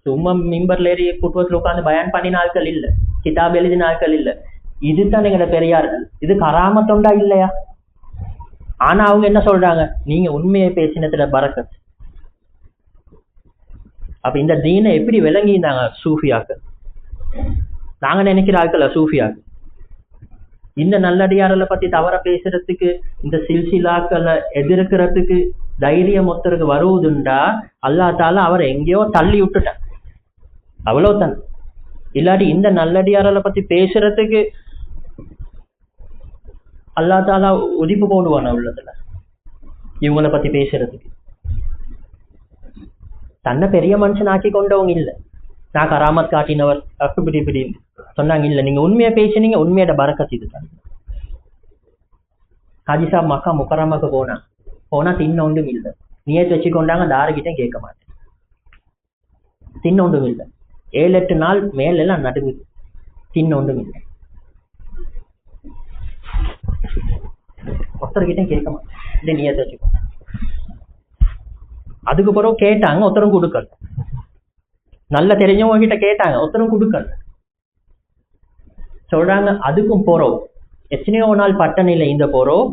சும்மா மிம்பர்ல ஏறி குட்டுவத்தில் உட்காந்து பயன் பண்ணின ஆட்கள் இல்ல, கிதாப் எழுதின ஆட்கள் இல்ல. இதுதான் எங்களோட பெரியார்கள். இது கராமத்தொண்டா இல்லையா? ஆனா அவங்க என்ன சொல்றாங்க, நீங்க உண்மையை பேசினதுல பரக்கத். அப்ப இந்த தீனை எப்படி விளங்கினாங்க சூஃபியாக்கள்? நாங்க நினைக்கிற ஆட்கள் சூஃபியாக்கள் இந்த நல்லடியாரலை பத்தி தவற பேசுறதுக்கு, இந்த சில்சிலாக்களை எதிர்க்கிறதுக்கு தைரியம் ஒருத்தருக்கு வருவதுண்டா, அல்லாஹ் தாலா அவர் எங்கேயோ தள்ளி விட்டுட்டான், அவ்வளவுதான். இல்லாட்டி இந்த நல்லடியாரலை பத்தி பேசுறதுக்கு அல்லாஹ் தாலா உதிப்பு போடுவான உள்ளதுல. இவங்களை பத்தி பேசுறதுக்கு தன்னை பெரிய மனுஷன் ஆக்கி கொண்டவங்க இல்ல, நான் கராமத் காட்டினவர் அப்படி இப்படி சொன்னாங்க இல்ல. நீங்க உண்மையா பேசினீங்க, உண்மையோட பரக்கத் இதுதான். ஹாஜி சாப் மக்கா முக்கரமாக்கு போனா தின்ன ஒன்றும் இல்லை, நியத்து வச்சு கொண்டாங்க, தாரகிட்ட கேட்க மாட்டேன், தின்ன ஒன்றும் இல்லை. 7-8 நாள் மேலெல்லாம் நடுங்குது, தின்ன ஒன்றும் இல்லை, ஒருத்தர்கிட்ட கேட்க மாட்டேன், இல்லை நியத்து வச்சுக்கோங்க. அதுக்கு பிறகு கேட்டாங்க, ஒருத்தரும் கொடுக்கல. நல்ல தெரிஞ்சவங்க கிட்ட கேட்டாங்க, ஒருத்தரும் கொடுக்கல. சொல்றாங்க அதுக்கும் போறோம், எத்தனையோ நாள் பட்டணில இந்த போறோம்,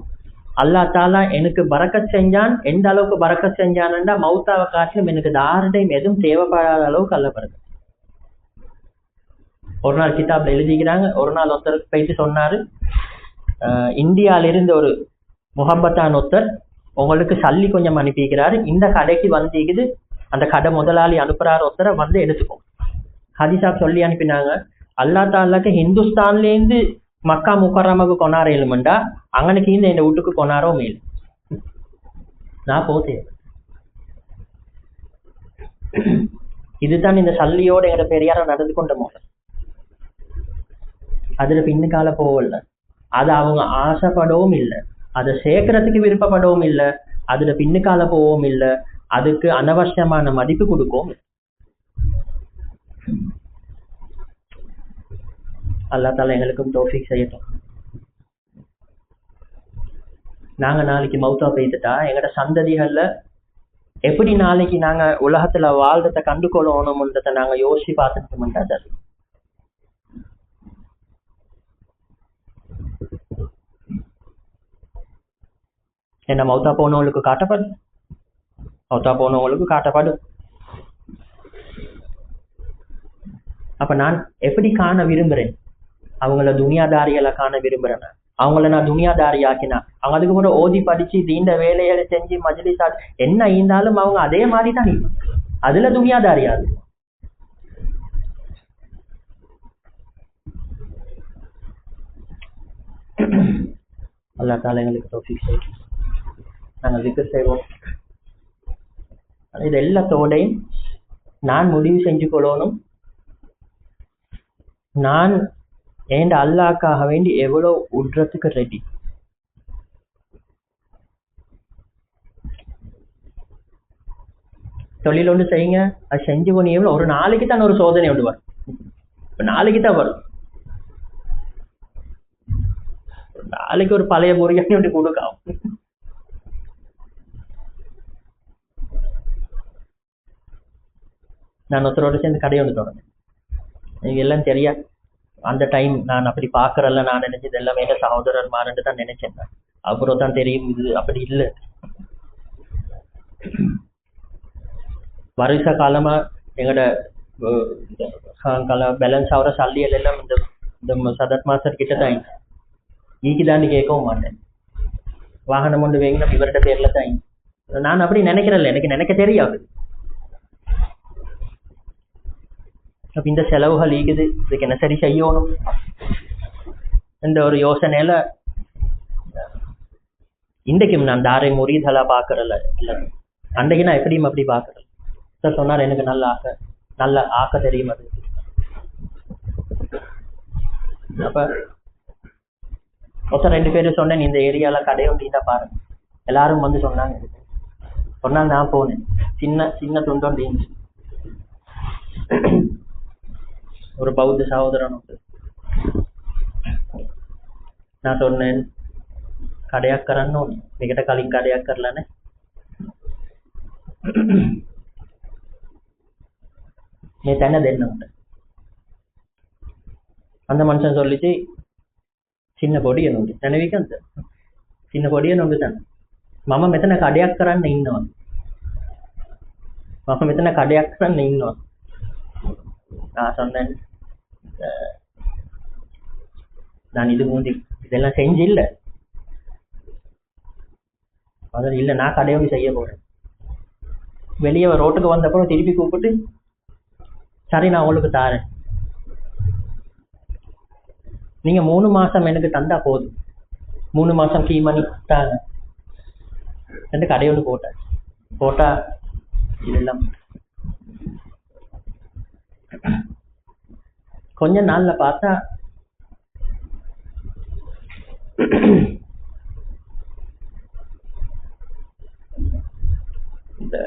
அல்லாஹ் தாலா எனக்கு பரக்கத் செஞ்சான். எந்த அளவுக்கு பரக்கத் செஞ்சான்டா, மௌத்தாவை காட்டிலும் எனக்கு தாரடையும் எதுவும் தேவைப்படாத அளவுக்கு அல்ல பரக்கத். ஒரு நாள் கிதாப்ல எழுதிக்கிறாங்க, ஒரு நாள் ஒருத்தருக்கு போயிட்டு சொன்னாரு, இந்தியால இருந்து ஒரு முகப்பத்தான் ஒருத்தர் உங்களுக்கு சல்லி கொஞ்சம் அனுப்பிக்கிறாரு, இந்த கடைக்கு வந்திக்குது, அந்த கடை முதலாளி அனுப்புறாரு, ஒருத்தரை வந்து எடுத்துக்கோ. ஹதீஸாப் சொல்லி அனுப்பினாங்க, அல்லாஹ் தாலாக்கு ஹிந்துஸ்தான்ல இருந்து மக்கா முக்கரமாக்கு கொண்டாட எழுமண்டா, அங்கனுக்கு இந்த என் வீட்டுக்கு கொண்டாடோ மேல் நான் போத்தேன். இதுதான் இந்த சல்லியோட எங்க பெரியார நடந்து கொண்ட மோசம். அதுல பின்னுக்கால போகல, அது அவங்க ஆசைப்படவும் இல்லை, அதை சேர்க்கறதுக்கு விருப்பப்படவும் இல்லை, அதுல பின்னுக்கால போகவும் இல்லை, அதுக்கு அனவசியமான மதிப்பு கொடுக்கவும். அல்லாஹ் தாலா எங்களுக்கும் தௌஃபீக் செய்யட்டும். நாங்க நாளைக்கு மௌத்தா பெய்துட்டா எங்கட சந்ததிகள்ல எப்படி நாளைக்கு நாங்க உலகத்துல வாழ்றத கண்டுகொள்ளணும்ன்றத நாங்க யோசிச்சு பார்த்துட்டு மாட்டாது. என்ன மௌத்தா போனவங்களுக்கு காட்டப்படும், மௌத்தா போனவங்களுக்கு காட்டப்படும். அப்ப நான் எப்படி காண விரும்புறேன், அவங்கள துனியாதாரிகளை காண விரும்புறேன். அவங்கள நான் துனியாதாரி ஆக்கினா, அவங்க அதுக்கு கூட ஓதி படிச்சு தீண்ட வேலைகளை செஞ்சு மஜ்லிஸ் என்ன இருந்தாலும் அவங்க அதே மாதிரி தான், அதுல துனியாதாரியாது. அல்லாஹ் தாலா எங்களுக்கு தௌஃபீக் செய்யும். நாங்கள் விக்ர் செய்வோம். இது எல்லாத்தோடையும் நான் முடிவு செஞ்சு கொள்ளணும், நான் ஏண்ட அல்லாஹ்க்காக வேண்டி எவ்வளவு உட்றதுக்கு ரெடி. தொழில் ஒன்று செய்யுங்க, அது செஞ்சு கொண்டு எவ்வளவு ஒரு நாளைக்கு தான் ஒரு சோதனை ஒன்று வரும், நாளைக்கு தான் வரும். நாளைக்கு ஒரு பழைய முறையான ஒன்று கொடுக்கும். நான் ஒருத்தரோட சேர்ந்து கடை ஒன்று தொடங்க, நீங்க எல்லாம் தெரியா அந்த டைம் நான் அப்படி பாக்குறல, நான் நினைச்சது எல்லாமே சகோதரர் மாறன்னு தான் நினைச்சேன். அப்புறம் தான் தெரியும் இது அப்படி இல்லை. வருஷ காலமா எங்கட பேலன்ஸ் ஆகிற சல்லியல் எல்லாம் இந்த சதத் மாஸ்டர் கிட்ட தான் ஈக்குதான்னு கேட்கவும் மாட்டேன். வாகனம் கொண்டு வேங்கினா இவர்கிட்ட பேர்ல தான். நான் அப்படி நினைக்கிறேன்ல, எனக்கு நினைக்க தெரியாது. இந்த செலவுகள் ஈக்குது, இதுக்கு என்ன சரி செய்யணும் இந்த ஒரு யோசனையில இன்றைக்கும் நான் தாரை முரீதலா பாக்குறல, இல்ல அன்றைக்கு நான் எப்படியும் அப்படி பாக்குறேன். சார் சொன்னார் எனக்கு நல்ல ஆக்க தெரியும். அது அப்ப மொத்தம் 2 பேரும் சொன்னேன், இந்த ஏரியால கடை ஒண்டிதான் பாருங்க. எல்லாரும் வந்து சொன்னாங்க, நான் போனேன். சின்ன துண்டொண்டி ஒரு பௌத்த சகோதரன் நான் சொன்னேன், කඩයක් කරන්න ඕනේ. මේකට කලින් කඩයක් කරලා නැහැ. මේ තැන දෙන්න උන්ට. அந்த மனுஷன் சொல்லிச்சு சின்ன පොඩියනොන්ද දැනවිකන්ද சின்ன පොඩියනොන්ද තන මම මෙතන කඩයක් කරන්න ඉන්නවා. මම මෙතන කඩයක් කරන්න ඉන්නවා. நான் சொன்னேன் நான் இது மூந்தி இதெல்லாம் செஞ்சு இல்லை அதில் இல்லை நான் கடையோடு செய்ய போகிறேன். வெளியே ரோட்டுக்கு வந்தப்பறம் திருப்பி கூப்பிட்டு சரி நான் உங்களுக்கு தாரேன், நீங்கள் 3 மாதம் எனக்கு தந்தா போதும், 3 மாதம் கீ மணி தாங்க என்று கடையோடு போட்டா இதெல்லாம் கொஞ்ச நாள்ல பார்த்தா இந்த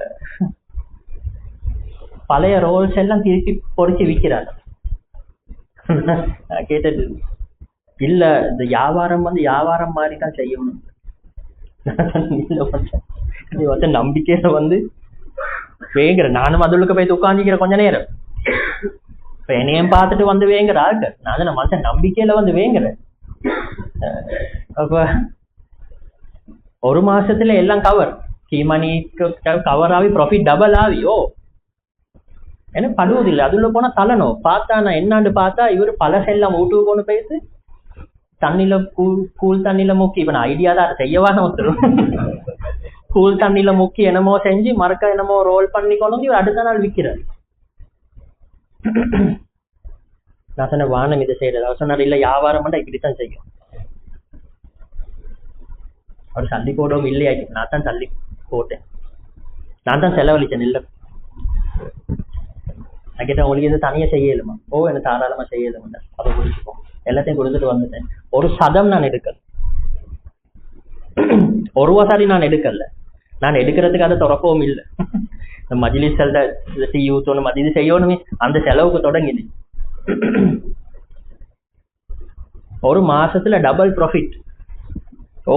பழைய ரோல்ஸ் எல்லாம் திருப்பி பொறிச்சு விற்கிறாங்க. கேட்டது இல்ல இந்த வியாபாரம் வந்து வியாபாரம் மாதிரி தான் செய்யணும். இது வந்து நம்பிக்கையில வந்து வேங்குற நானும் அதுக்கு போய் உட்காந்துக்கிற கொஞ்ச நேரம் இப்ப என்னையும் பார்த்துட்டு வந்து வேங்குறாங்க. நான் மனுஷன் நம்பிக்கையில வந்து வேங்குறேன். அப்ப 1 மாசத்துல எல்லாம் கவர் கீமணிக்கு கவர் ஆகி ப்ராஃபிட் டபுள் ஆகி எனக்கு படுவதில்லை. அதுல போனா தள்ளணும் பார்த்தா நான் என்னான்னு பார்த்தா இவர் பழசெல்லாம் வீட்டுக்கு கொண்டு போயிட்டு தண்ணியில கூழ் தண்ணியில முக்கி இப்ப நான் ஐடியா தான் செய்யவான ஒருத்தரும் கூழ் தண்ணியில முக்கி என்னமோ செஞ்சு மறக்க என்னமோ ரோல் பண்ணி கொண்டு இவர் அடுத்த நாள் விற்கிறார். நான் சொன்ன வானம் இதை செய்யறது. அவர் சொன்னார் இல்ல வியாபாரம் பண்ணா இப்படித்தான் செய்யும். அவர் தள்ளி போடவும் இல்லையாக்கி நான் தான் தள்ளி போட்டேன், நான் தான் செலவழிச்சேன். இல்லை நான் கேட்டேன் உங்களுக்கு இது தனியா செய்யலுமா? ஓ எனக்கு தாராளமா செய்யலுமா? அப்ப முடிச்சுப்போம் எல்லாத்தையும் கொடுத்துட்டு வந்துட்டேன். ஒரு சதம் நான் எடுக்கல, ஒரு வசாரி நான் எடுக்கல. நான் எடுக்கிறதுக்கு அதை தொடக்கவும் இல்லை. இந்த மஜ்லிஸ்ல டீ ஊற்றணும் அது இது செய்யணுமே அந்த செலவுக்கு தொடங்கிது. 1 மாசத்துல டபுள் ப்ராஃபிட். ஓ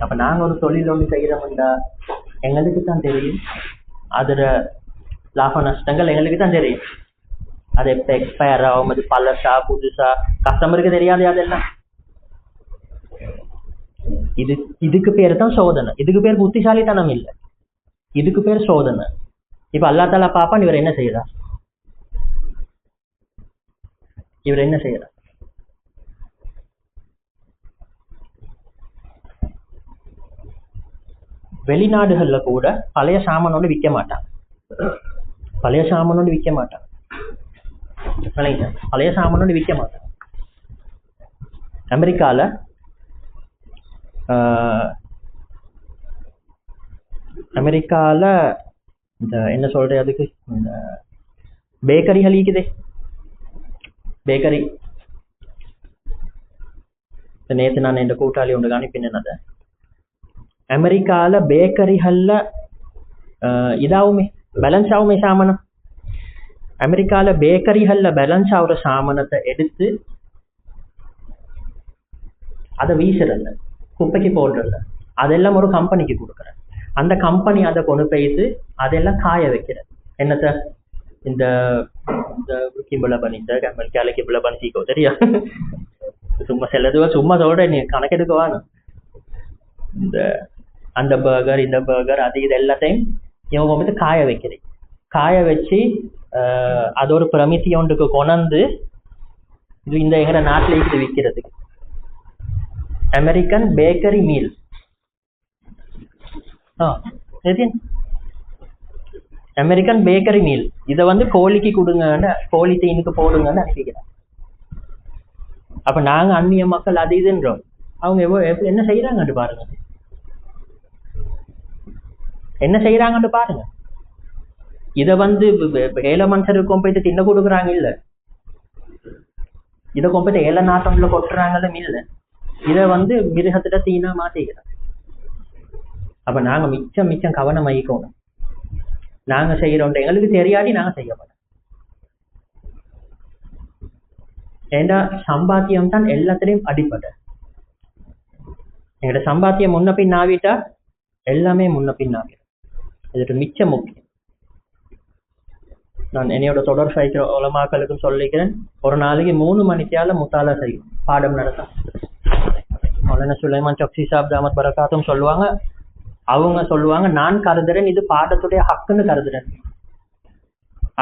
அப்ப நாங்க ஒரு தொழில் ஒன்று செய்யறோம்டா எங்களுக்கு தான் தெரியும், அதுல லாப நஷ்டங்கள் எங்களுக்கு தான் தெரியும். அது எப்ப எக்ஸ்பயர் ஆகும், அது பழசா புதுசா கஸ்டமருக்கு தெரியாது. அதெல்லாம் இதுக்கு பேரு தான் சோதனை. இதுக்கு பேர் புத்திசாலித்தனம் இல்லை, இதுக்கு பேர் சோதனை. இப்ப அல்லா தாலா பாப்பான் இவர் என்ன செய்யறார், இவர் என்ன செய்யறார்? வெளிநாடுகள்ல கூட பழைய சாமானோடு விற்க மாட்டாங்க, பழைய சாமானோடு விற்க மாட்டாங்க, பழைய சாமானோடு விற்க மாட்டாங்க. அமெரிக்கால இந்த என்ன சொல்றது அதுக்கு இந்த பேக்கரிகள் இருக்குதே, பேக்கரி. நேற்று நான் இந்த கூட்டாளி ஒன்று அனுப்பினேன். அதை அமெரிக்கால பேக்கரிகள்ல இதாவுமே பேலன்ஸ் ஆகுமே சாமானம். அமெரிக்கால பேக்கரிகள்ல பேலன்ஸ் ஆகுற சாமானத்தை எடுத்து அதை வீசுறல, குப்பைக்கு போடுறல, அதெல்லாம் ஒரு கம்பெனிக்கு கொடுக்குறேன். அந்த கம்பெனி அதை கொண்டு போயிட்டு அதெல்லாம் காய வைக்கிறேன். என்னத்த இந்த கிம்பள பண்ணிட்ட அமெரிக்கால கிம்பள பண்ணிக்கோ தெரியா, சும்மா செல்லதுவா சும்மா சொல்றேன், நீ கணக்கெடுக்கவானு. இந்த அந்த பர்கர் இந்த பர்கர் அது இது எல்லாத்தையும் இவங்க வந்து காய வைக்கிறேன். காய வச்சு அது ஒரு பிரமித்தி ஒன்றுக்கு கொணந்து இது இந்த எங்க நாட்டில் இருக்குது விற்கிறதுக்கு. American bakery meal American bakery meal இதை வந்து கோழிக்கு கொடுங்க, கோழி தீனுக்கு போடுங்கன்னு அனுப்பிக்கிறேன். அப்ப நாங்க அந்நிய மக்கள் அது இதுன்றோம், அவங்க என்ன செய்யறாங்கன்னு பாருங்க, என்ன செய்யறாங்கன்னு பாருங்க. இத வந்து ஏழை மனுஷருக்கும் போயிட்டு தின்ன கொடுக்குறாங்க இல்ல, இதை கொண்டு ஏழை நாட்டம்ல கொட்டுறாங்கல்ல இல்ல, இத வந்து மிருகத்திட்ட தீனா மாத்திக்கிறாங்க. அப்ப நாங்க மிச்சம் மிச்சம் கவனம் ஆகிக்கணும். நாங்க செய்யறோம் எங்களுக்கு தெரியாடி நாங்க செய்ய மாட்டோம். ஏண்டா சம்பாத்தியம் தான் எல்லாத்திலையும் அடிப்படை. எங்களோட சம்பாத்தியம் முன்ன பின் ஆவிட்டா எல்லாமே முன்ன பின் ஆகிடும். இது மிச்ச முக்கியம். நான் என்னையோட தொடர் வைக்கிற உலமாக்களுக்கும் சொல்லிக்கிறேன், ஒரு நாளைக்கு 3 மணித்தியால முத்தாலா செய்யும் பாடம் நடத்தும். மௌலானா சுலைமான் சக்சி சாப் தாமத் பரகாத்தும் சொல்லுவாங்க, அவங்க சொல்லுவாங்க, நான் கருதுறேன் இது பாடத்துடைய ஹக்குன்னு கருதுறேன்.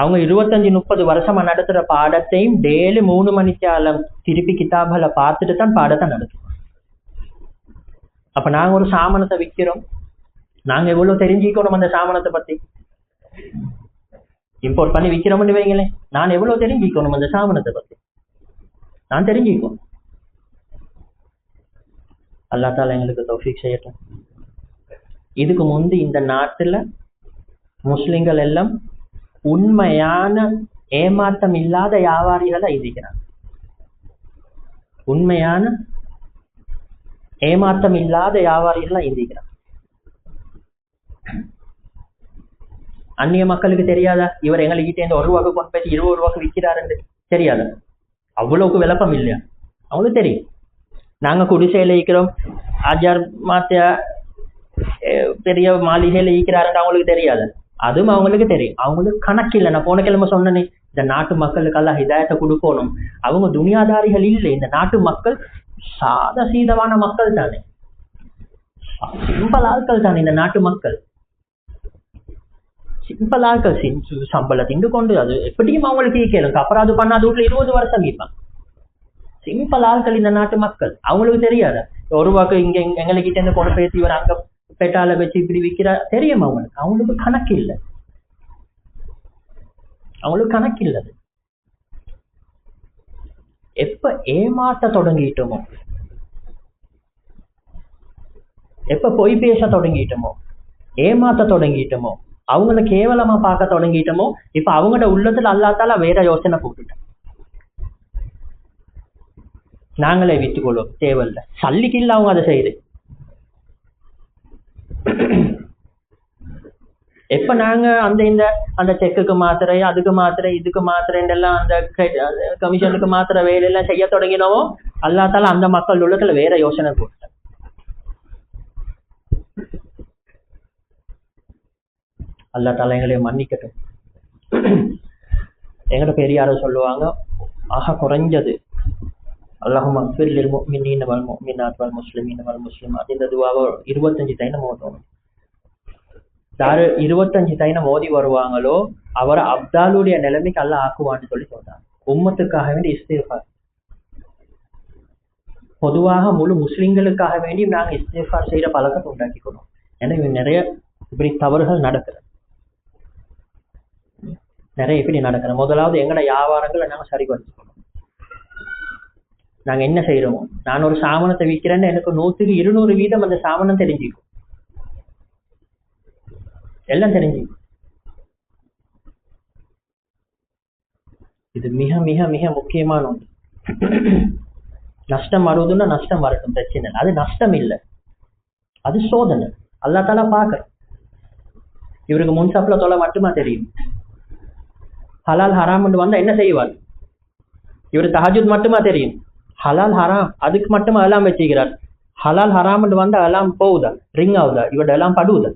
அவங்க 25-30 வருஷமா நடத்துற பாடத்தையும் டெய்லி 3 மணித்தியாலம் திருப்பி கிதாபுல பார்த்துட்டு தான் பாடத்தை நடத்தும். அப்ப நாங்க ஒரு சாமனத்தை விற்கிறோம், நாங்க எவ்வளவு தெரிஞ்சுக்கணும் அந்த சாமனத்தை பத்தி. இம்போர்ட் பண்ணி விற்கிறோம்னு வைங்களேன், நான் எவ்வளவு தெரிஞ்சுக்கணும் அந்த சாமனத்தை பத்தி, நான் தெரிஞ்சுக்கணும். அல்லா தாலா எங்களுக்கு தௌஃபீக் செய்யட்டும். இதுக்கு முந்தி இந்த நாட்டுல முஸ்லிம்கள் எல்லாம் உண்மையான ஏமாற்றம் இல்லாத வியாபாரிகளை இருக்கிறாங்க. உண்மையான ஏமாற்றம் இல்லாத வியாபாரிகளா இருக்கிறாங்க. அந்நிய மக்களுக்கு தெரியாதா இவர் எங்ககிட்ட இந்த 1 ரூபாய்க்கு கொண்டு போய் 20 ரூபாய்க்கு விற்கிறாருன்னு? தெரியாதா? அவ்வளவுக்கு விளப்பம் இல்லையா? அவங்களுக்கு தெரியும். நாங்க குடிசையில இருக்கிறோம், ஆஜார் மாத்திய பெரிய மாளிகையில இருக்கிறாருன்னு அவங்களுக்கு தெரியாது. அதுவும் அவங்களுக்கு தெரியும். அவங்களுக்கு கணக்கு இல்லை. நான் போன கிழமை சொன்னேனே, இந்த நாட்டு மக்களுக்கெல்லாம் ஹிதாயத்தை கொடுக்கணும். அவங்க துனியாதாரிகள் இல்லை. இந்த நாட்டு மக்கள் சாத சீதமான மக்கள் தானே, சிம்பிள் ஆட்கள் தானே. இந்த நாட்டு மக்கள் சிம்பிள் ஆட்கள், சம்பளம் திண்டு கொண்டு அது எப்படியும் அவங்களுக்கு கேளுங்க. அப்புறம் அது பண்ணாத வீட்டுல 20 வருஷம் இருப்பான். சிம்பிள் ஆட்கள் இந்த நாட்டு மக்கள். அவங்களுக்கு தெரியாத 1 ரூபாய்க்கு இங்க எங்ககிட்ட இருந்து கொண்டு போய் இவர் அங்க பெட்டால வச்சு இப்படி விற்கிறா தெரியும் அவங்களுக்கு. அவங்களுக்கு கணக்கு இல்லை. அவங்களுக்கு கணக்கு இல்லை. எப்ப ஏமாத்த தொடங்கிட்டோமோ, எப்ப பொய் பேச தொடங்கிட்டோமோ, ஏமாத்த தொடங்கிட்டோமோ, அவங்கள கேவலமா பார்க்க தொடங்கிட்டோமோ, இப்ப அவங்களோட உள்ளத்துல அல்லாத்தால வேற யோசனை போட்டுட்டோம். நாங்களே வித்துக்கொள்ளும் தேவையில்லை, சல்லிக்கு இல்ல அவங்க அதை செய்யுது. எப்ப நாங்க அந்த செக்குக்கு மாத்திரை, அதுக்கு மாத்திரை, இதுக்கு மாத்திரைன்றெல்லாம் அந்த கமிஷனுக்கு மாத்திரை வேலையெல்லாம் செய்ய தொடங்கினோமோ, அல்லாத்தால அந்த மக்கள் உள்ளத்துல வேற யோசனை போட்டுட்டோம். அல்லா தாலா எங்களை மன்னிக்கட்டும். எங்கட பெரியார சொல்லுவாங்க, ஆக குறைஞ்சது அல்லாஹும்ம ஃபிர் லில் முஃமினீன வல் முஃமினாத் வல் முஸ்லிமீன வல் முஸ்லிமாத், இந்த துஆவை 25 டைம் ஓதணும். யாரு 25 டைம் ஓதி வருவாங்களோ அவரை அப்தாலுடைய நிலைமைக்கு அல்லாஹ் ஆக்குவான்னு சொல்லி சொல்றாங்க. உம்மத்துக்காக வேண்டி இஸ்திக்ஃபார், பொதுவாக முழு முஸ்லிம்களுக்காக வேண்டி நாங்க இஸ்திக்ஃபார் செய்யற பழக்கத்தை உண்டாக்கிக்கணும். ஏன்னா நிறைய இப்படி தவறுகள் நடக்குது, நிறைய இப்படி நடக்கிறோம். முதலாவது எங்கட வியாபாரங்களை நாங்க சரிபடுத்திக்கணும். நாங்க என்ன செய்யறோமோ, நான் ஒரு சாமனத்தை விற்கிறேன்னு எனக்கு 100% அந்த சாமனம் தெரிஞ்சுக்கும், எல்லாம் தெரிஞ்சுக்கும். இது மிக மிக மிக முக்கியமான ஒன்று. நஷ்டம் வருதுன்னா நஷ்டம் வரட்டும், பிரச்சனை. அது நஷ்டம் இல்லை, அது சோதனை. அல்லா தாலா பாக்குறோம். இவருக்கு முன்சாப்புல தொலை மட்டுமா தெரியும். ஹலால் ஹராம் வந்தா என்ன செய்வார்? இவரு தஹஜுத் மட்டுமா தெரியும். ஹலால் ஹராம் அதுக்கு மட்டும் எல்லாம் வச்சுக்கிறார். ஹலால் ஹராம் வந்து எல்லாம் போகுதா, ரிங் ஆகுதா, இவட எல்லாம் படுவுதா?